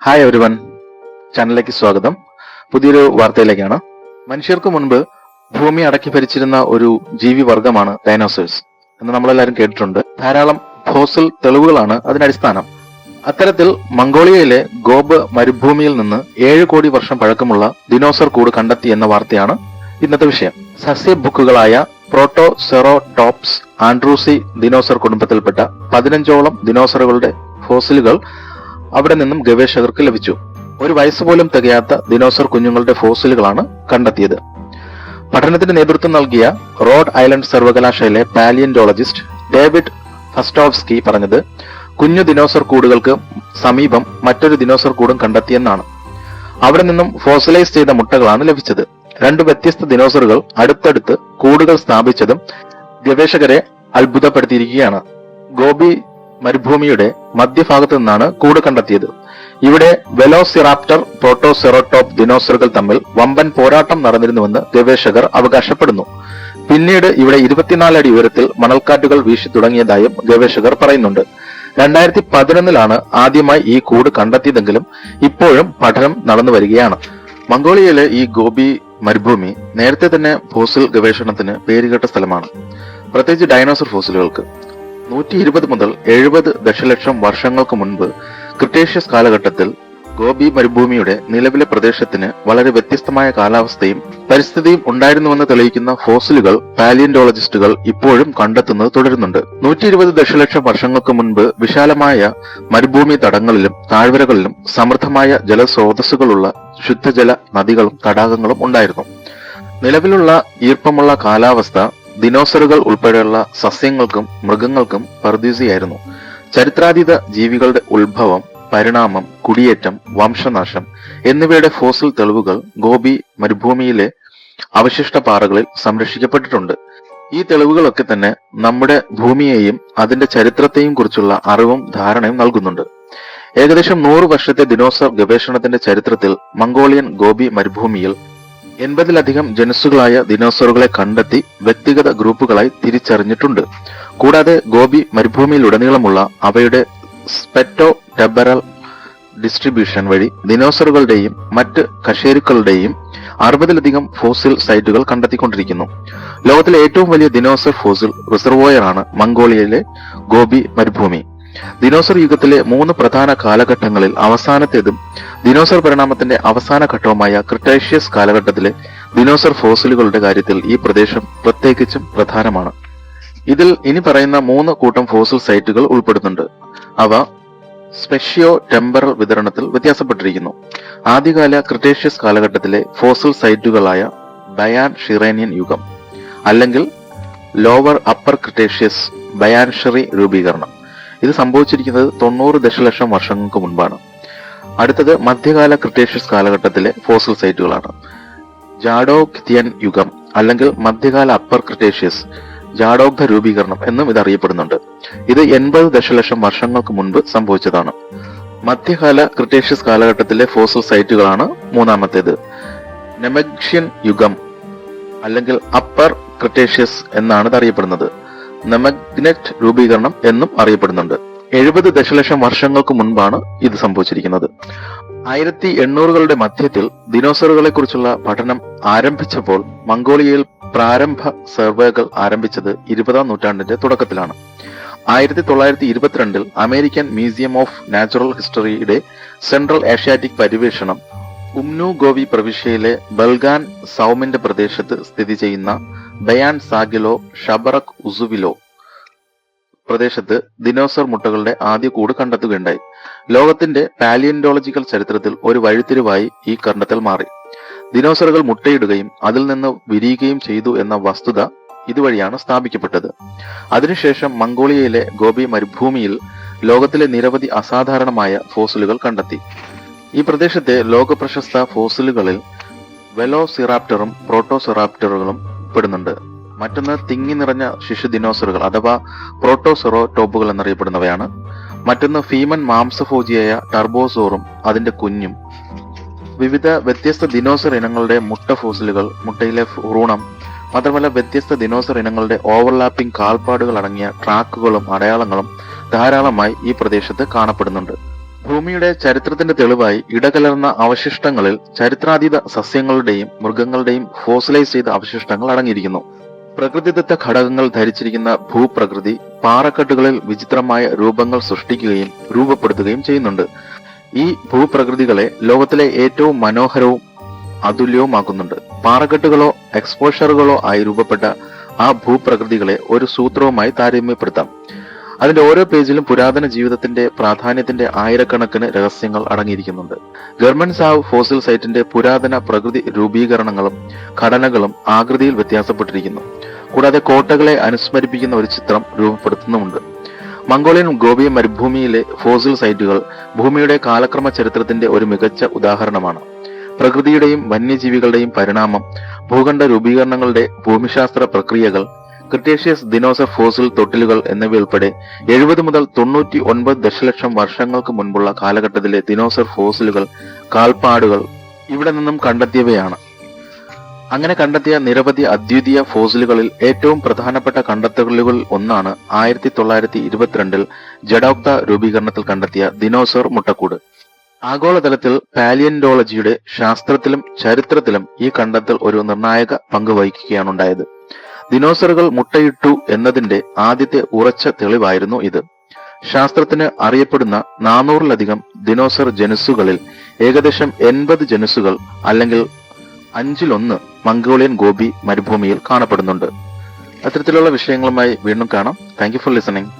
Hi everyone, ചാനലിലേക്ക് സ്വാഗതം. പുതിയൊരു വാർത്തയിലേക്കാണ്. മനുഷ്യർക്ക് മുൻപ് ഭൂമി അടക്കി ഭരിച്ചിരുന്ന ഒരു ജീവി വർഗമാണ് ഡൈനോസേഴ്സ് എന്ന് നമ്മളെല്ലാവരും കേട്ടിട്ടുണ്ട്. ധാരാളം ഫോസിൽ തെളിവുകളാണ് അതിനടിസ്ഥാനം. അത്തരത്തിൽ മംഗോളിയയിലെ ഗോബ് മരുഭൂമിയിൽ നിന്ന് 7 കോടി വർഷം പഴക്കമുള്ള ദിനോസർ കൂട് കണ്ടെത്തി എന്ന വാർത്തയാണ് ഇന്നത്തെ വിഷയം. സസ്യബുക്കുകളായ പ്രോട്ടോസെറോടോപ്സ് ആൻഡ്രൂസി ദിനോസർ കുടുംബത്തിൽപ്പെട്ട 15ഓളം ദിനോസറുകളുടെ ഫോസിലുകൾ അവിടെ നിന്നും ഗവേഷകർക്ക് ലഭിച്ചു. ഒരു വയസ്സുപോലും തികയാത്ത ദിനോസർ കുഞ്ഞുങ്ങളുടെ ഫോസിലുകളാണ് കണ്ടെത്തിയത്. പഠനത്തിന് നേതൃത്വം നൽകിയ റോഡ് ഐലൻഡ് സർവകലാശാലയിലെ പാലിയന്റോളജിസ്റ്റ് ഡേവിഡ് ഫസ്റ്റോവ്സ്കി പറഞ്ഞത്, കുഞ്ഞു ദിനോസർ കൂടുകൾക്ക് സമീപം മറ്റൊരു ദിനോസർ കൂടും കണ്ടെത്തിയെന്നാണ്. അവിടെ നിന്നും ഫോസിലൈസ് ചെയ്ത മുട്ടകളാണ് ലഭിച്ചത്. 2 വ്യത്യസ്ത ദിനോസറുകൾ അടുത്തടുത്ത് കൂടുകൾ സ്ഥാപിച്ചതും ഗവേഷകരെ അത്ഭുതപ്പെടുത്തിയിരിക്കുകയാണ്. ഗോബി മരുഭൂമിയുടെ മധ്യഭാഗത്തു നിന്നാണ് കൂട് കണ്ടെത്തിയത്. ഇവിടെ വെലോസിറാപ്റ്റർ, പ്രോട്ടോസെറോടോപ്പ് ദിനോസറുകൾ തമ്മിൽ വമ്പൻ പോരാട്ടം നടന്നിരുന്നുവെന്ന് ഗവേഷകർ അവകാശപ്പെടുന്നു. പിന്നീട് ഇവിടെ 24 അടി ഉയരത്തിൽ മണൽക്കാറ്റുകൾ വീശി തുടങ്ങിയതായും ഗവേഷകർ പറയുന്നുണ്ട്. 2011 ആദ്യമായി ഈ കൂട് കണ്ടെത്തിയതെങ്കിലും ഇപ്പോഴും പഠനം നടന്നു വരികയാണ്. മംഗോളിയയിലെ ഈ ഗോബി മരുഭൂമി നേരത്തെ തന്നെ ഫോസിൽ ഗവേഷണത്തിന് പേരുകേട്ട സ്ഥലമാണ്, പ്രത്യേകിച്ച് ഡൈനോസർ ഫോസിലുകൾക്ക്. 120 മുതൽ 70 ദശലക്ഷം വർഷങ്ങൾക്ക് മുൻപ് ക്രിട്ടേഷ്യസ് കാലഘട്ടത്തിൽ ഗോബി മരുഭൂമിയുടെ നിലവിലെ പ്രദേശത്തിന് വളരെ വ്യത്യസ്തമായ കാലാവസ്ഥയും പരിസ്ഥിതിയും ഉണ്ടായിരുന്നുവെന്ന് തെളിയിക്കുന്ന ഫോസിലുകൾ പാലിയന്റോളജിസ്റ്റുകൾ ഇപ്പോഴും കണ്ടെത്തുന്നത് തുടരുന്നുണ്ട്. 120 ദശലക്ഷം വർഷങ്ങൾക്ക് മുൻപ് വിശാലമായ മരുഭൂമി തടങ്ങളിലും താഴ്വരകളിലും സമൃദ്ധമായ ജലസ്രോതസ്സുകളുള്ള ശുദ്ധജല നദികളും തടാകങ്ങളും ഉണ്ടായിരുന്നു. നിലവിലുള്ള ഈർപ്പമുള്ള കാലാവസ്ഥ ദിനോസറുകൾ ഉൾപ്പെടെയുള്ള സസ്യങ്ങൾക്കും മൃഗങ്ങൾക്കും പറുദീസയായിരുന്നു. ചരിത്രാതീത ജീവികളുടെ ഉത്ഭവം, പരിണാമം, കുടിയേറ്റം, വംശനാശം എന്നിവയുടെ ഫോസിൽ തെളിവുകൾ ഗോബി മരുഭൂമിയിലെ അവശിഷ്ട പാറകളിൽ സംരക്ഷിക്കപ്പെട്ടിട്ടുണ്ട്. ഈ തെളിവുകളൊക്കെ തന്നെ നമ്മുടെ ഭൂമിയെയും അതിന്റെ ചരിത്രത്തെയും കുറിച്ചുള്ള അറിവും ധാരണയും നൽകുന്നുണ്ട്. ഏകദേശം 100 വർഷത്തെ ദിനോസർ ഗവേഷണത്തിന്റെ ചരിത്രത്തിൽ മംഗോളിയൻ ഗോബി മരുഭൂമിയിൽ 80ലധികം ജനുസുകളായ ദിനോസറുകളെ കണ്ടെത്തി വ്യക്തിഗത ഗ്രൂപ്പുകളായി തിരിച്ചറിഞ്ഞിട്ടുണ്ട്. കൂടാതെ ഗോബി മരുഭൂമിയിലുടനീളമുള്ള അവയുടെ സ്പെറ്റോ ടെമ്പറൽ ഡിസ്ട്രിബ്യൂഷൻ വഴി ദിനോസറുകളുടെയും മറ്റ് കശേരുക്കളുടെയും 60ലധികം ഫോസിൽ സൈറ്റുകൾ കണ്ടെത്തിക്കൊണ്ടിരിക്കുന്നു. ലോകത്തിലെ ഏറ്റവും വലിയ ദിനോസർ ഫോസിൽ റിസർവോയറാണ് മംഗോളിയയിലെ ഗോബി മരുഭൂമി. ദിനോസർ യുഗത്തിലെ 3 പ്രധാന കാലഘട്ടങ്ങളിൽ അവസാനത്തേതും ദിനോസർ പരിണാമത്തിന്റെ അവസാന ഘട്ടവുമായ ക്രിട്ടേഷ്യസ് കാലഘട്ടത്തിലെ ദിനോസർ ഫോസിലുകളുടെ കാര്യത്തിൽ ഈ പ്രദേശം പ്രത്യേകിച്ചും പ്രധാനമാണ്. ഇതിൽ ഇനി പറയുന്ന 3 കൂട്ടം ഫോസിൽ സൈറ്റുകൾ ഉൾപ്പെടുന്നുണ്ട്. അവ സ്പെഷ്യോ ടെമ്പറൽ വിതരണത്തിൽ വ്യത്യാസപ്പെട്ടിരിക്കുന്നു. ആദ്യകാല ക്രിട്ടേഷ്യസ് കാലഘട്ടത്തിലെ ഫോസിൽ സൈറ്റുകളായ ബയാൻ ഷിറേനിയൻ യുഗം അല്ലെങ്കിൽ ലോവർ അപ്പർ ക്രിട്ടേഷ്യസ് ബയാൻഷറി രൂപീകരണം. ഇത് സംഭവിച്ചിരിക്കുന്നത് 90 ദശലക്ഷം വർഷങ്ങൾക്ക് മുൻപാണ്. അടുത്തത് മധ്യകാല ക്രിട്ടേഷ്യസ് കാലഘട്ടത്തിലെ ഫോസിൽ സൈറ്റുകളാണ്. ജാഡോക്തിയൻ യുഗം അല്ലെങ്കിൽ മധ്യകാല അപ്പർ ക്രിട്ടേഷ്യസ് ജാഡോഗ്ധ രൂപീകരണം എന്നും ഇത് അറിയപ്പെടുന്നുണ്ട്. ഇത് 80 ദശലക്ഷം വർഷങ്ങൾക്ക് മുൻപ് സംഭവിച്ചതാണ്. മധ്യകാല ക്രിട്ടേഷ്യസ് കാലഘട്ടത്തിലെ ഫോസിൽ സൈറ്റുകളാണ് മൂന്നാമത്തേത്. നെമഗ്ഷ്യൻ യുഗം അല്ലെങ്കിൽ അപ്പർ ക്രിട്ടേഷ്യസ് എന്നാണ് ഇത് അറിയപ്പെടുന്നത്. നെമഗ്നെറ്റ് രൂപീകരണം എന്നും അറിയപ്പെടുന്നുണ്ട്. 70 ദശലക്ഷം വർഷങ്ങൾക്ക് മുൻപാണ് ഇത് സംഭവിച്ചിരിക്കുന്നത്. 1800കളുടെ മധ്യത്തിൽ ദിനോസറുകളെ കുറിച്ചുള്ള പഠനം ആരംഭിച്ചപ്പോൾ മംഗോളിയയിൽ പ്രാരംഭ സർവേകൾ ആരംഭിച്ചത് 20ാം നൂറ്റാണ്ടിന്റെ തുടക്കത്തിലാണ്. 1922 അമേരിക്കൻ മ്യൂസിയം ഓഫ് നാച്ചുറൽ ഹിസ്റ്ററിയുടെ സെൻട്രൽ ഏഷ്യാറ്റിക് പര്യവേഷണം ഉംനു ഗോവി പ്രവിശ്യയിലെ ബൽഗാൻ സൗമിന്റെ പ്രദേശത്ത് സ്ഥിതി ചെയ്യുന്ന ബയാൻ സാഗിലോ ഷബറക് ഉസുവിലോ പ്രദേശത്ത് ദിനോസർ മുട്ടകളുടെ ആദ്യ കൂട് കണ്ടെത്തുകയുണ്ടായി. ലോകത്തിന്റെ പാലിയന്റോളജിക്കൽ ചരിത്രത്തിൽ ഒരു വഴിത്തിരിവായി ഈ കണ്ടെത്തൽ മാറി. ദിനോസറുകൾ മുട്ടയിടുകയും അതിൽ നിന്ന് വിരിയുകയും ചെയ്തു എന്ന വസ്തുത ഇതുവഴിയാണ് സ്ഥാപിക്കപ്പെട്ടത്. അതിനുശേഷം മംഗോളിയയിലെ ഗോബി മരുഭൂമിയിൽ ലോകത്തിലെ നിരവധി അസാധാരണമായ ഫോസിലുകൾ കണ്ടെത്തി. ഈ പ്രദേശത്തെ ലോകപ്രശസ്ത ഫോസിലുകളിൽ വെലോസിറാപ്റ്ററും പ്രോട്ടോസെറാപ്റ്ററുകളും പെടുന്നുണ്ട്. മറ്റൊന്ന് തിങ്ങി നിറഞ്ഞ ശിശു ദിനോസറുകൾ അഥവാ പ്രോട്ടോസെറോടോപ്പുകൾ എന്നറിയപ്പെടുന്നവയാണ്. മറ്റൊന്ന് ഫീമൻ മാംസഭോജിയായ ടർബോസോറും അതിന്റെ കുഞ്ഞും. വിവിധ വ്യത്യസ്ത ദിനോസർ ഇനങ്ങളുടെ മുട്ട ഫോസിലുകൾ, മുട്ടയിലെ ഭ്രൂണം, മാത്രമല്ല വ്യത്യസ്ത ദിനോസർ ഇനങ്ങളുടെ ഓവർലാപ്പിംഗ് കാൽപ്പാടുകൾ അടങ്ങിയ ട്രാക്കുകളും അടയാളങ്ങളും ധാരാളമായി ഈ പ്രദേശത്ത് കാണപ്പെടുന്നുണ്ട്. ഭൂമിയുടെ ചരിത്രത്തിന്റെ തെളിവായി ഇടകലർന്ന അവശിഷ്ടങ്ങളിൽ ചരിത്രാതീത സസ്യങ്ങളുടെയും മൃഗങ്ങളുടെയും ഫോസിലൈസ് ചെയ്ത അവശിഷ്ടങ്ങൾ അടങ്ങിയിരിക്കുന്നു. പ്രകൃതിദത്ത ഘടകങ്ങൾ ധരിച്ചിരിക്കുന്ന ഭൂപ്രകൃതി പാറക്കെട്ടുകളിൽ വിചിത്രമായ രൂപങ്ങൾ സൃഷ്ടിക്കുകയും രൂപപ്പെടുത്തുകയും ചെയ്യുന്നുണ്ട്. ഈ ഭൂപ്രകൃതികളെ ലോകത്തിലെ ഏറ്റവും മനോഹരവും അതുല്യവുമാക്കുന്നുണ്ട്. പാറക്കെട്ടുകളോ എക്സ്പോഷറുകളോ ആയി രൂപപ്പെട്ട ആ ഭൂപ്രകൃതികളെ ഒരു സൂത്രവുമായി താരതമ്യപ്പെടുത്താം. അതിന്റെ ഓരോ പേജിലും പുരാതന ജീവിതത്തിന്റെ പ്രാധാന്യത്തിന്റെ ആയിരക്കണക്കിന് രഹസ്യങ്ങൾ അടങ്ങിയിരിക്കുന്നുണ്ട്. ഗർമൻസാവ് ഫോസിൽ സൈറ്റിന്റെ പുരാതന പ്രകൃതി രൂപീകരണങ്ങളും ഘടനകളും ആകൃതിയിൽ വ്യത്യാസപ്പെട്ടിരിക്കുന്നു. കൂടാതെ കോട്ടകളെ അനുസ്മരിപ്പിക്കുന്ന ഒരു ചിത്രം രൂപപ്പെടുത്തുന്നുമുണ്ട്. മംഗോളിയൻ ഗോബി മരുഭൂമിയിലെ ഫോസിൽ സൈറ്റുകൾ ഭൂമിയുടെ കാലക്രമ ചരിത്രത്തിന്റെ ഒരു മികച്ച ഉദാഹരണമാണ്. പ്രകൃതിയുടെയും വന്യജീവികളുടെയും പരിണാമം, ഭൂഖണ്ഡ രൂപീകരണങ്ങളുടെ ഭൂമിശാസ്ത്ര പ്രക്രിയകൾ, ക്രിട്ടേഷ്യസ് ദിനോസർ ഫോസിൽ തൊട്ടിലുകൾ എന്നിവയുൾപ്പെടെ 70 മുതൽ 99 ദശലക്ഷം വർഷങ്ങൾക്ക് മുൻപുള്ള കാലഘട്ടത്തിലെ ദിനോസർ ഫോസിലുകൾ, കാൽപ്പാടുകൾ ഇവിടെ നിന്നും കണ്ടെത്തിയവയാണ്. അങ്ങനെ കണ്ടെത്തിയ നിരവധി അദ്വിതീയ ഫോസിലുകളിൽ ഏറ്റവും പ്രധാനപ്പെട്ട കണ്ടെത്തലുകളിൽ ഒന്നാണ് 1922 ജഡോക്ത രൂപീകരണത്തിൽ കണ്ടെത്തിയ ദിനോസർ മുട്ടക്കൂട്. ആഗോളതലത്തിൽ പാലിയന്റോളജിയുടെ ശാസ്ത്രത്തിലും ചരിത്രത്തിലും ഈ കണ്ടെത്തൽ ഒരു നിർണായക പങ്ക് വഹിക്കുകയാണുണ്ടായത്. ദിനോസറുകൾ മുട്ടയിട്ടു എന്നതിന്റെ ആദ്യത്തെ ഉറച്ച തെളിവായിരുന്നു ഇത്. ശാസ്ത്രത്തിന് അറിയപ്പെടുന്ന 400-ലധികം ദിനോസർ ജനുസുകളിൽ ഏകദേശം 80 ജനുസുകൾ അല്ലെങ്കിൽ 1/5 മംഗോളിയൻ ഗോബി മരുഭൂമിയിൽ കാണപ്പെടുന്നുണ്ട്. അത്തരത്തിലുള്ള വിഷയങ്ങളുമായി വീണ്ടും കാണാം. Thank you for listening.